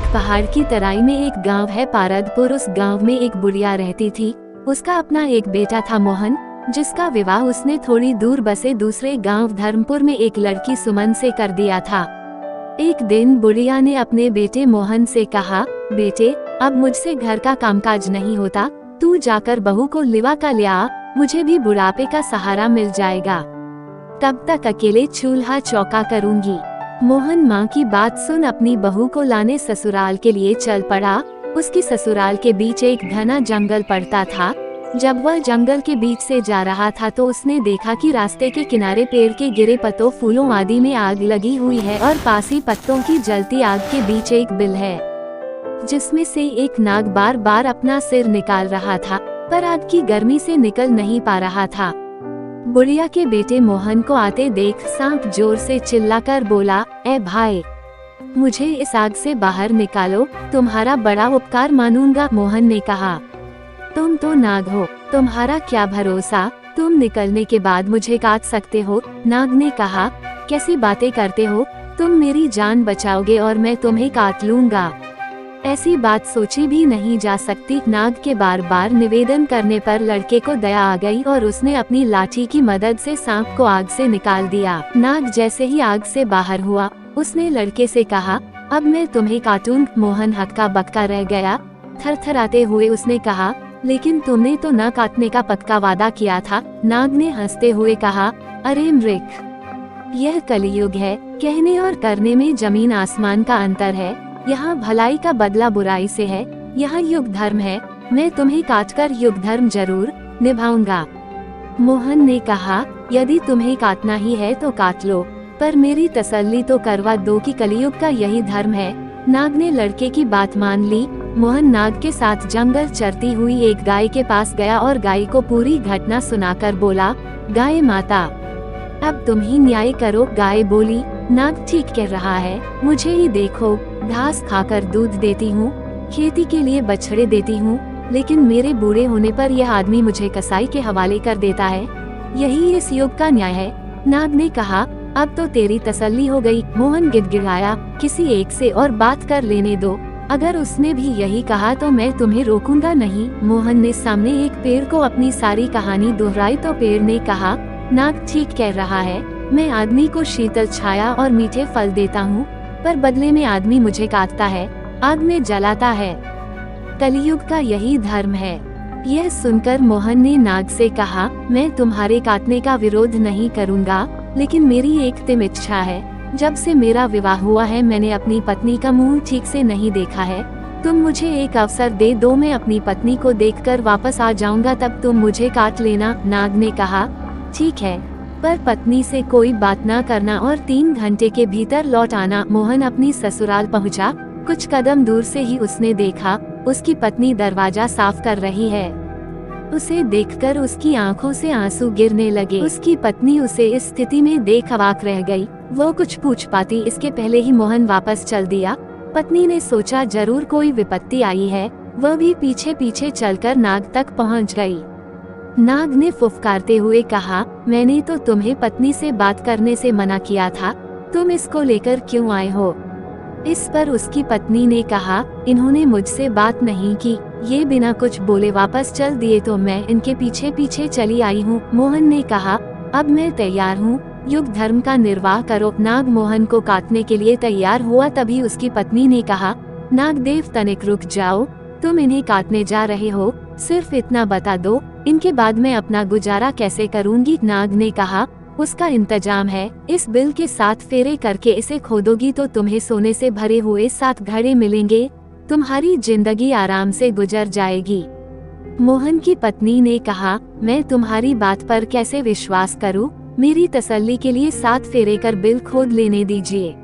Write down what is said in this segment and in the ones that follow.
पहाड़ की तराई में एक गांव है पारदपुर। उस गांव में एक बुढ़िया रहती थी। उसका अपना एक बेटा था मोहन, जिसका विवाह उसने थोड़ी दूर बसे दूसरे गांव धर्मपुर में एक लड़की सुमन से कर दिया था। एक दिन बुढ़िया ने अपने बेटे मोहन से कहा, बेटे, अब मुझसे घर का कामकाज नहीं होता, तू जाकर बहू को लिवा का ले आ, मुझे भी बुढ़ापे का सहारा मिल जाएगा। तब तक अकेले चूल्हा चौका करूंगी। मोहन माँ की बात सुन अपनी बहू को लाने ससुराल के लिए चल पड़ा। उसकी ससुराल के बीच एक घना जंगल पड़ता था। जब वह जंगल के बीच से जा रहा था तो उसने देखा कि रास्ते के किनारे पेड़ के गिरे पत्तों, फूलों आदि में आग लगी हुई है और पास ही पत्तों की जलती आग के बीच एक बिल है, जिसमें से एक नाग बार बार अपना सिर निकाल रहा था, पर आग की गर्मी से निकल नहीं पा रहा था। बुढ़िया के बेटे मोहन को आते देख सांप जोर से चिल्लाकर बोला, ए भाई, मुझे इस आग से बाहर निकालो, तुम्हारा बड़ा उपकार मानूंगा। मोहन ने कहा, तुम तो नाग हो, तुम्हारा क्या भरोसा, तुम निकलने के बाद मुझे काट सकते हो। नाग ने कहा, कैसी बातें करते हो, तुम मेरी जान बचाओगे और मैं तुम्हें काट लूंगा। ऐसी बात सोची भी नहीं जा सकती। नाग के बार बार निवेदन करने पर लड़के को दया आ गई और उसने अपनी लाठी की मदद से सांप को आग से निकाल दिया। नाग जैसे ही आग से बाहर हुआ, उसने लड़के से कहा, अब मैं तुम्हें काटूंगा। मोहन हक्का बक्का रह गया। थरथराते हुए उसने कहा, लेकिन तुमने तो न काटने का पक्का वादा किया था। नाग ने हंसते हुए कहा, अरे मृग, यह कलियुग है, कहने और करने में जमीन आसमान का अंतर है। यहाँ भलाई का बदला बुराई से है, यहाँ युग धर्म है, मैं तुम्हें काटकर युग धर्म जरूर निभाऊंगा। मोहन ने कहा, यदि तुम्हें काटना ही है तो काट लो, पर मेरी तसल्ली तो करवा दो कि कलियुग का यही धर्म है। नाग ने लड़के की बात मान ली। मोहन नाग के साथ जंगल चरती हुई एक गाय के पास गया और गाय को पूरी घटना सुनाकर बोला, गाय माता, अब तुम ही न्याय करो। गाय बोली, नाग ठीक कह रहा है, मुझे ही देखो, घास खाकर दूध देती हूँ, खेती के लिए बछड़े देती हूँ, लेकिन मेरे बूढ़े होने पर यह आदमी मुझे कसाई के हवाले कर देता है, यही इस युग का न्याय है। नाग ने कहा, अब तो तेरी तसल्ली हो गई। मोहन गिड़गिड़ाया, किसी एक से और बात कर लेने दो, अगर उसने भी यही कहा तो मैं तुम्हें रोकूंगा नहीं। मोहन ने सामने एक पेड़ को अपनी सारी कहानी दोहराई तो पेड़ ने कहा, नाग ठीक कह रहा है, मैं आदमी को शीतल छाया और मीठे फल देता हूँ, पर बदले में आदमी मुझे काटता है, आग में जलाता है। कलियुग का यही धर्म है। यह सुनकर मोहन ने नाग से कहा, मैं तुम्हारे काटने का विरोध नहीं करूँगा, लेकिन मेरी एक तिम इच्छा है। जब से मेरा विवाह हुआ है मैंने अपनी पत्नी का मुंह ठीक से नहीं देखा है। तुम मुझे एक अवसर दे दो, मैं अपनी पत्नी को देखकर वापस आ जाऊंगा, तब तुम मुझे काट लेना। नाग ने कहा, ठीक है, पर पत्नी से कोई बात ना करना और 3 घंटे के भीतर लौट आना। मोहन अपनी ससुराल पहुंचा। कुछ कदम दूर से ही उसने देखा, उसकी पत्नी दरवाजा साफ कर रही है। उसे देखकर उसकी आंखों से आंसू गिरने लगे। उसकी पत्नी उसे इस स्थिति में देख अवाक रह गई। वो कुछ पूछ पाती इसके पहले ही मोहन वापस चल दिया। पत्नी ने सोचा जरूर कोई विपत्ति आई है, वह भी पीछे पीछे चलकर नाग तक पहुंच गई। नाग ने फुफकारते हुए कहा, मैंने तो तुम्हें पत्नी से बात करने से मना किया था, तुम इसको लेकर क्यों आए हो? इस पर उसकी पत्नी ने कहा, इन्होंने मुझसे बात नहीं की, ये बिना कुछ बोले वापस चल दिए तो मैं इनके पीछे पीछे चली आई हूँ। मोहन ने कहा, अब मैं तैयार हूँ, युग धर्म का निर्वाह करो। नाग मोहन को काटने के लिए तैयार हुआ, तभी उसकी पत्नी ने कहा, नागदेव तनिक रुक जाओ, तुम इन्हें काटने जा रहे हो, सिर्फ इतना बता दो, इनके बाद मैं अपना गुजारा कैसे करूंगी? नाग ने कहा, उसका इंतजाम है, इस बिल के 7 फेरे करके इसे खोदोगी तो तुम्हें सोने से भरे हुए 7 घड़े मिलेंगे, तुम्हारी जिंदगी आराम से गुजर जाएगी। मोहन की पत्नी ने कहा, मैं तुम्हारी बात पर कैसे विश्वास करूं? मेरी तसल्ली के लिए 7 फेरे कर बिल खोद लेने दीजिए।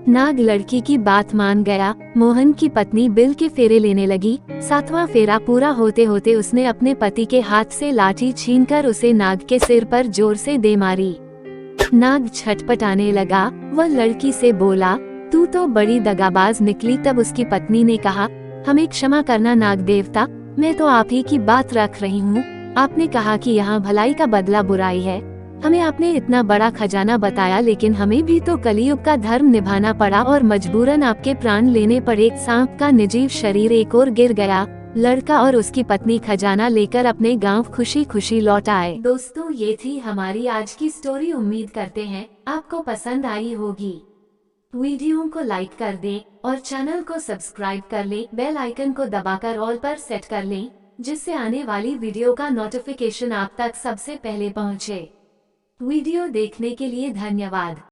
नाग लड़की की बात मान गया। मोहन की पत्नी बिल के फेरे लेने लगी। 7वां फेरा पूरा होते होते उसने अपने पति के हाथ से लाठी छीनकर उसे नाग के सिर पर जोर से दे मारी। नाग छटपटाने लगा। वह लड़की से बोला, तू तो बड़ी दगाबाज निकली। तब उसकी पत्नी ने कहा, हमें क्षमा करना नाग देवता, मैं तो आप ही की बात रख रही हूँ। आपने कहा कि यहाँ भलाई का बदला बुराई है, हमें आपने इतना बड़ा खजाना बताया, लेकिन हमें भी तो कलयुग का धर्म निभाना पड़ा और मजबूरन आपके प्राण लेने पड़े। सांप का निर्जीव शरीर एक और गिर गया। लड़का और उसकी पत्नी खजाना लेकर अपने गांव खुशी खुशी लौट आए। दोस्तों, ये थी हमारी आज की स्टोरी। उम्मीद करते हैं आपको पसंद आई होगी। वीडियो को लाइक कर दें और चैनल को सब्सक्राइब कर लें। बेल आइकन को दबाकर ऑल पर सेट कर लें, जिससे आने वाली वीडियो का नोटिफिकेशन आप तक सबसे पहले पहुंचे। वीडियो देखने के लिए धन्यवाद।